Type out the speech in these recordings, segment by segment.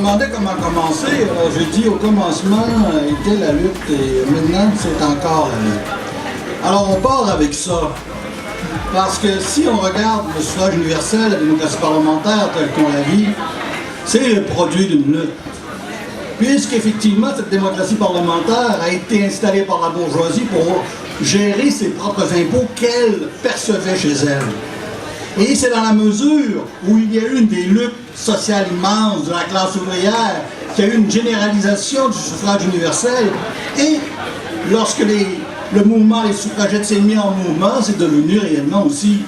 demandait comment commencer. Alors j'ai dit au commencement était la lutte et maintenant c'est encore la lutte. Alors on part avec ça. Parce que si on regarde le suffrage universel, la démocratie parlementaire telle qu'on la vit, c'est le produit d'une lutte. Puisqu'effectivement, cette démocratie parlementaire a été installée par la bourgeoisie pour gérer ses propres impôts qu'elle percevait chez elle. Et c'est dans la mesure où il y a eu des luttes sociales immenses de la classe ouvrière, qu'il y a eu une généralisation du suffrage universel, et lorsque le mouvement des suffragettes s'est mis en mouvement, c'est devenu réellement aussi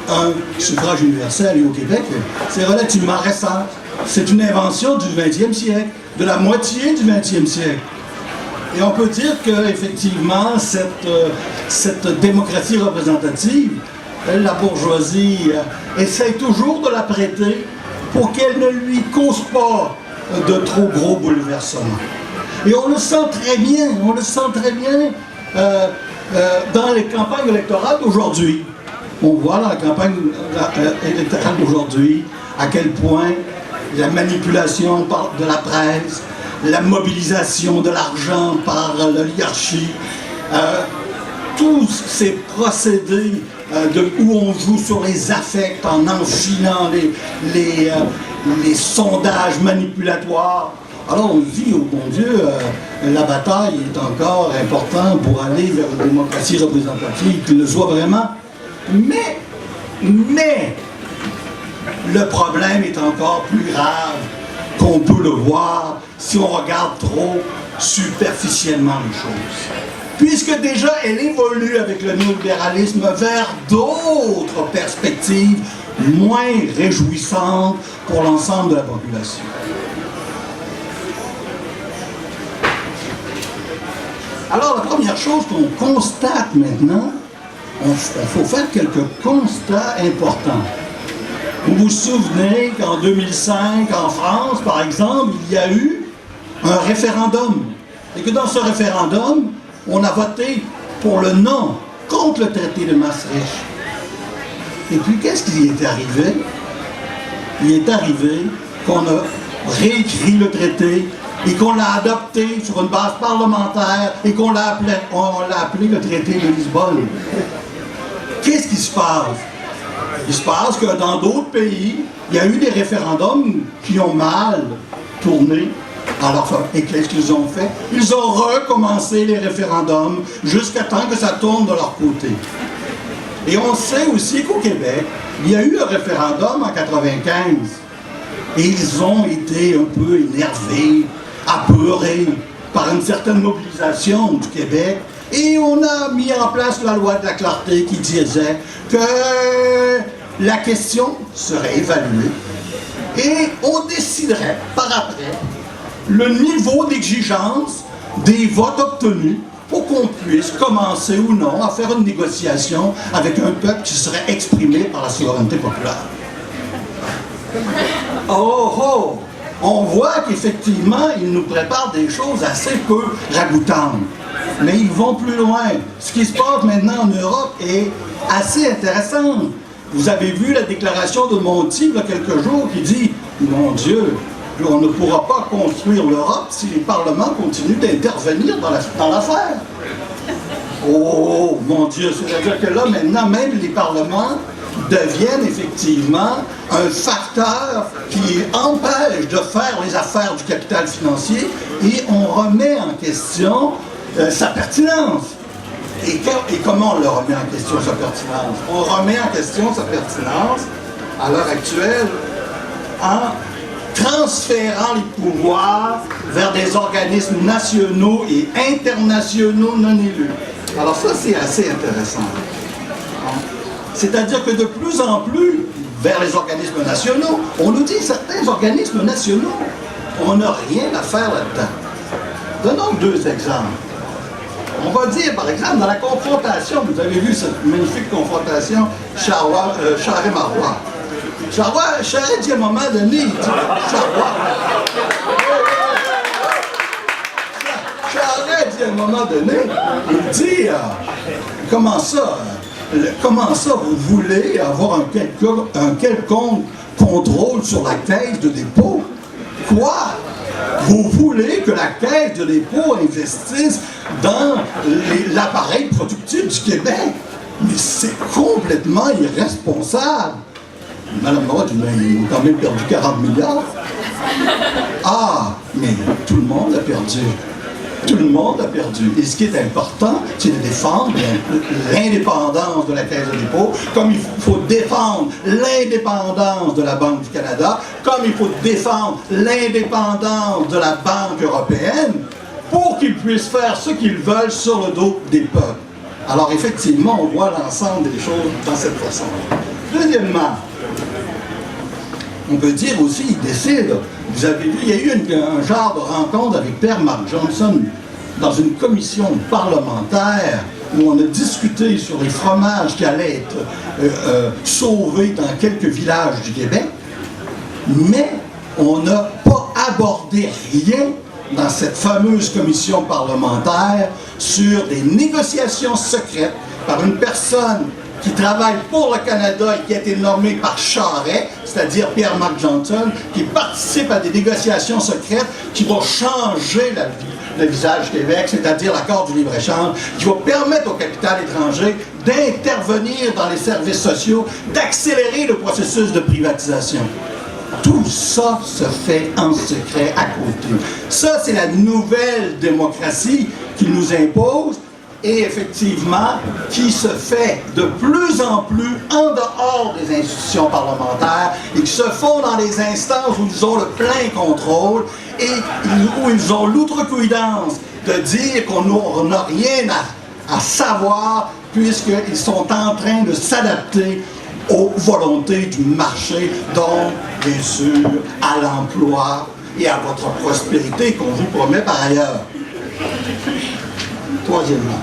un suffrage universel. Et au Québec, c'est relativement récent. C'est une invention du 20e siècle, de la moitié du 20e siècle. Et on peut dire qu'effectivement, cette démocratie représentative, la bourgeoisie essaye toujours de la prêter pour qu'elle ne lui cause pas de trop gros bouleversements. Et on le sent très bien, dans les campagnes électorales d'aujourd'hui. On voit dans la campagne électorale d'aujourd'hui à quel point la manipulation de la presse, la mobilisation de l'argent par l'oligarchie, tous ces procédés où on joue sur les affects en enfilant les sondages manipulatoires. Alors on se dit, oh mon Dieu, la bataille est encore importante pour aller vers une démocratie représentative qui le soit vraiment. Mais, le problème est encore plus grave qu'on peut le voir si on regarde trop superficiellement les choses. Puisque déjà elle évolue avec le néolibéralisme vers d'autres perspectives moins réjouissantes pour l'ensemble de la population. Alors la première chose qu'on constate maintenant, il faut faire quelques constats importants. Vous vous souvenez qu'en 2005, en France, par exemple, il y a eu un référendum. Et que dans ce référendum, on a voté pour le non, contre le traité de Maastricht. Et puis, qu'est-ce qui est arrivé? Il est arrivé qu'on a réécrit le traité et qu'on l'a adopté sur une base parlementaire et qu'on l'a appelé le traité de Lisbonne. Qu'est-ce qui se passe? Il se passe que dans d'autres pays, il y a eu des référendums qui ont mal tourné. Alors, et qu'est-ce qu'ils ont fait? Ils ont recommencé les référendums jusqu'à temps que ça tourne de leur côté. Et on sait aussi qu'au Québec, il y a eu un référendum en 1995. Et ils ont été un peu énervés, apeurés par une certaine mobilisation du Québec. Et on a mis en place la loi de la clarté qui disait que la question serait évaluée et on déciderait par après le niveau d'exigence des votes obtenus pour qu'on puisse commencer ou non à faire une négociation avec un peuple qui serait exprimé par la souveraineté populaire. Oh oh! On voit qu'effectivement, ils nous préparent des choses assez peu ragoûtantes. Mais ils vont plus loin. Ce qui se passe maintenant en Europe est assez intéressant. Vous avez vu la déclaration de Monti il y a quelques jours qui dit « Mon Dieu, on ne pourra pas construire l'Europe si les parlements continuent d'intervenir dans l'affaire. » Oh, mon Dieu, c'est-à-dire que là, maintenant, même les parlements deviennent effectivement un facteur qui empêche de faire les affaires du capital financier et on remet en question sa pertinence. Et comment on le remet en question, sa pertinence? On remet en question sa pertinence, à l'heure actuelle, en transférant les pouvoirs vers des organismes nationaux et internationaux non élus. Alors ça, c'est assez intéressant. C'est-à-dire que de plus en plus, vers les organismes nationaux, on nous dit certains organismes nationaux, on n'a rien à faire là-dedans. Donnons deux exemples. On va dire, par exemple, dans la confrontation, vous avez vu cette magnifique confrontation Charest-Marois. Charest dit à un moment donné, il dit, Charest dit à un moment donné, il dit, comment ça vous voulez avoir un quelconque contrôle sur la caisse de dépôt? Quoi? Vous voulez que la Caisse de dépôt investisse dans l'appareil productif du Québec? Mais c'est complètement irresponsable. Madame Marotte, ils ont quand même perdu 40 milliards. Ah, mais tout le monde a perdu. Tout le monde a perdu. Et ce qui est important, c'est de défendre l'indépendance de la Caisse de dépôt, comme il faut défendre l'indépendance de la Banque du Canada, comme il faut défendre l'indépendance de la Banque européenne, pour qu'ils puissent faire ce qu'ils veulent sur le dos des peuples. Alors effectivement, on voit l'ensemble des choses dans cette façon. Deuxièmement, on peut dire aussi, il décide, vous avez vu, il y a eu un genre de rencontre avec Père Mark Johnson dans une commission parlementaire où on a discuté sur les fromages qui allaient être sauvés dans quelques villages du Québec, mais on n'a pas abordé rien dans cette fameuse commission parlementaire sur des négociations secrètes par une personne qui travaille pour le Canada et qui a été nommé par Charest, c'est-à-dire Pierre Mark Johnson, qui participe à des négociations secrètes qui vont changer le visage du Québec, c'est-à-dire l'accord du libre-échange, qui va permettre au capital étranger d'intervenir dans les services sociaux, d'accélérer le processus de privatisation. Tout ça se fait en secret à côté. Ça, c'est la nouvelle démocratie qui nous impose et effectivement qui se fait de plus en plus en dehors des institutions parlementaires et qui se font dans les instances où ils ont le plein contrôle et où ils ont l'outrecuidance de dire qu'on n'a rien à savoir puisqu'ils sont en train de s'adapter aux volontés du marché, donc, bien sûr, à l'emploi et à votre prospérité qu'on vous promet par ailleurs. Troisièmement,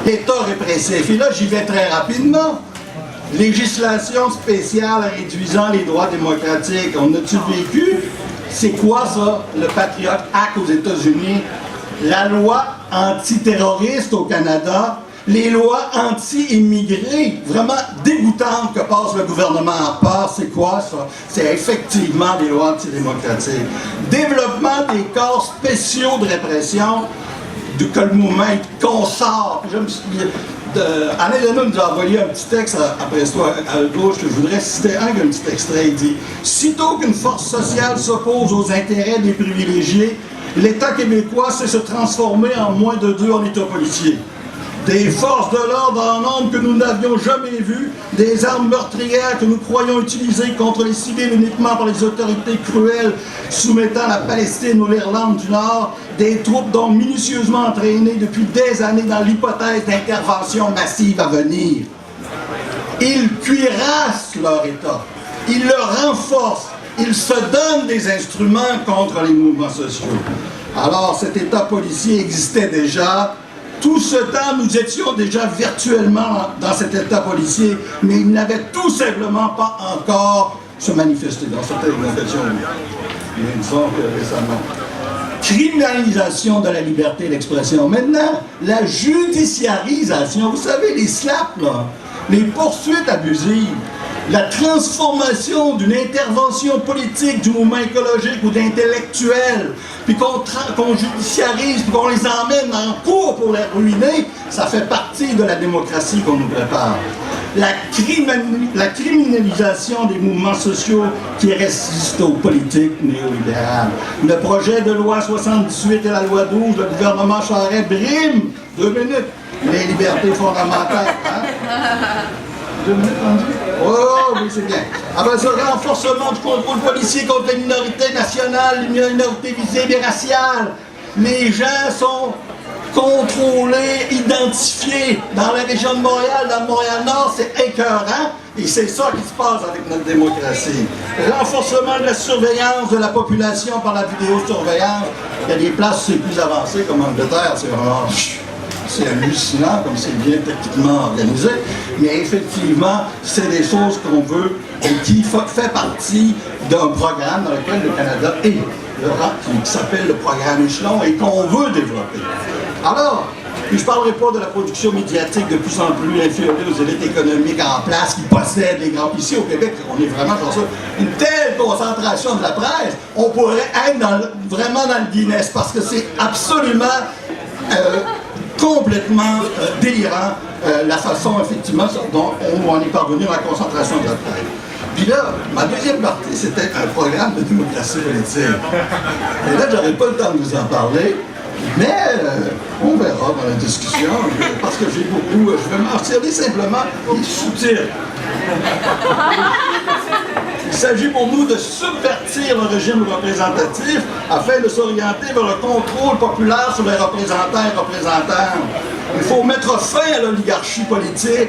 l'État répressif. Et là, j'y vais très rapidement. Législation spéciale réduisant les droits démocratiques. On a-tu vécu? C'est quoi ça, le Patriot Act aux États-Unis? La loi antiterroriste au Canada, les lois anti-immigrés, vraiment dégoûtantes que passe le gouvernement en part, c'est quoi ça? C'est effectivement des lois antidémocratiques. Développement des corps spéciaux de répression, que le mouvement consort. Alain Deneau nous a envoyé un petit texte après toi à gauche que je voudrais citer un petit extrait. Il dit « Sitôt qu'une force sociale s'oppose aux intérêts des privilégiés, l'État québécois sait se transformer en moins de 2 en État policier. Des forces de l'ordre en nombre que nous n'avions jamais vues, des armes meurtrières que nous croyons utilisées contre les civils uniquement par les autorités cruelles soumettant la Palestine ou l'Irlande du Nord, des troupes donc minutieusement entraînées depuis des années dans l'hypothèse d'intervention massive à venir. Ils cuirassent leur État, ils le renforcent, ils se donnent des instruments contre les mouvements sociaux. Alors cet État policier existait déjà. Tout ce temps, nous étions déjà virtuellement dans cet État policier, mais il n'avait tout simplement pas encore se manifesté dans certaines occasions. Disons que récemment. Criminalisation de la liberté d'expression. Maintenant, la judiciarisation, vous savez, les slaps, là, les poursuites abusives, la transformation d'une intervention politique du mouvement écologique ou d'intellectuels, puis qu'on judiciarise, puis qu'on les emmène en cours pour les ruiner, ça fait partie de la démocratie qu'on nous prépare. La criminalisation des mouvements sociaux qui résistent aux politiques néolibérales. Le projet de loi 78 et la loi 12, le gouvernement Charest brime, 2 minutes, les libertés fondamentales. Hein? 2 minutes, oh, oui, c'est bien. Après ça, renforcement du contrôle policier contre les minorités nationales, les minorités visibles et raciales. Les gens sont contrôlés, identifiés. Dans la région de Montréal, dans le Montréal-Nord, c'est écœurant. Et c'est ça qui se passe avec notre démocratie. Renforcement de la surveillance de la population par la vidéosurveillance. Il y a des places où c'est plus avancé, comme en Angleterre, c'est vraiment... C'est hallucinant comme c'est bien techniquement organisé, mais effectivement, c'est des choses qu'on veut et qui fait partie d'un programme dans lequel le Canada est, qui s'appelle le programme Échelon et qu'on veut développer. Alors, Puis je ne parlerai pas de la production médiatique de plus en plus inféodée aux élites économiques en place qui possèdent les grands... Ici au Québec, on est vraiment dans ça. Une telle concentration de la presse, on pourrait être vraiment dans le Guinness parce que c'est absolument complètement délirant la façon effectivement dont on est parvenu à la concentration de la presse. Puis là, ma deuxième partie, c'était un programme de démocratie politique. Et là, j'aurais pas le temps de vous en parler, mais on verra dans la discussion, parce que j'ai beaucoup... je vais mentionner simplement les sous-titres. Il s'agit pour nous de subvertir le régime représentatif afin de s'orienter vers le contrôle populaire sur les représentants et représentantes. Il faut mettre fin à l'oligarchie politique.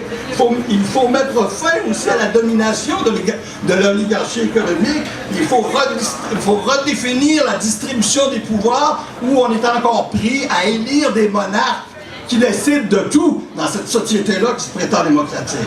Il faut mettre fin aussi à la domination de l'oligarchie économique. Il faut redéfinir la distribution des pouvoirs où on est encore pris à élire des monarques qui décident de tout dans cette société-là qui se prétend démocratique.